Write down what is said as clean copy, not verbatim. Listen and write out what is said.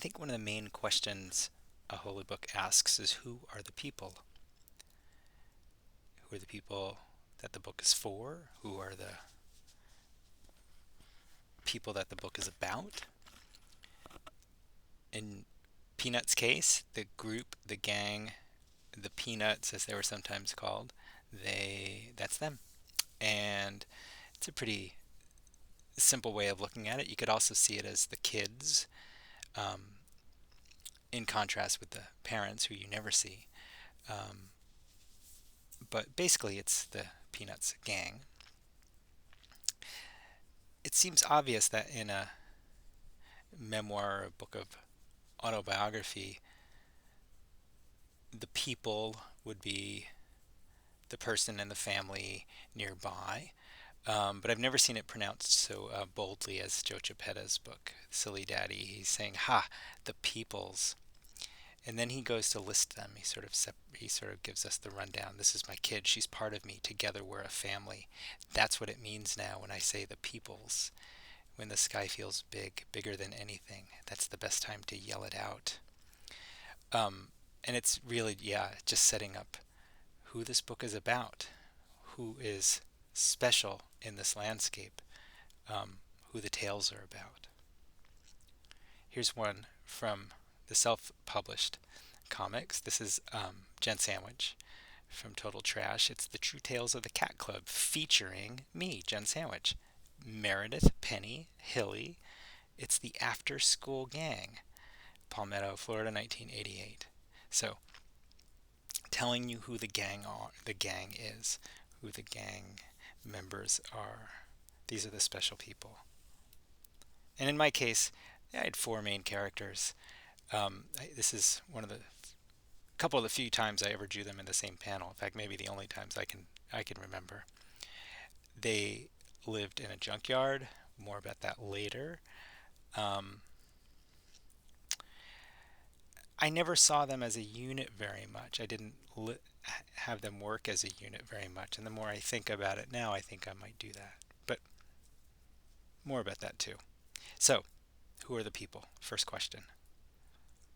think one of the main questions a holy book asks is who are the people? Who are the people that the book is for? Who are the people that the book is about? In Peanuts' case, the group, the gang, the Peanuts, as they were sometimes called, that's them. And it's a pretty simple way of looking at it. You could also see it as the kids, um, in contrast with the parents who you never see. Um, but basically, it's the Peanuts gang. It seems obvious that in a memoir or a book of autobiography, the people would be the person and the family nearby. But I've never seen it pronounced so boldly as Joe Chiappetta's book, Silly Daddy. He's saying, "Ha, the peoples," and then he goes to list them. He sort of gives us the rundown. This is my kid. She's part of me. Together we're a family. That's what it means now when I say the peoples. When the sky feels big, bigger than anything, that's the best time to yell it out. And it's really, yeah, just setting up who this book is about, who is special in this landscape, who the tales are about. Here's one from the self-published comics. This is Jen Sandwich from Total Trash. It's The True Tales of the Cat Club featuring me, Jen Sandwich, Meredith, Penny, Hilly. It's the After School Gang, Palmetto, Florida, 1988. So, telling you who the gang is, who the gang members are. These are the special people. And in my case, I had four main characters. This is one of the couple of the few times I ever drew them in the same panel. In fact, maybe the only times I can remember. They lived in a junkyard. More about that later. Um, I never saw them as a unit very much. I didn't have them work as a unit very much. And the more I think about it now, I think I might do that. But more about that too. So, who are the people? First question.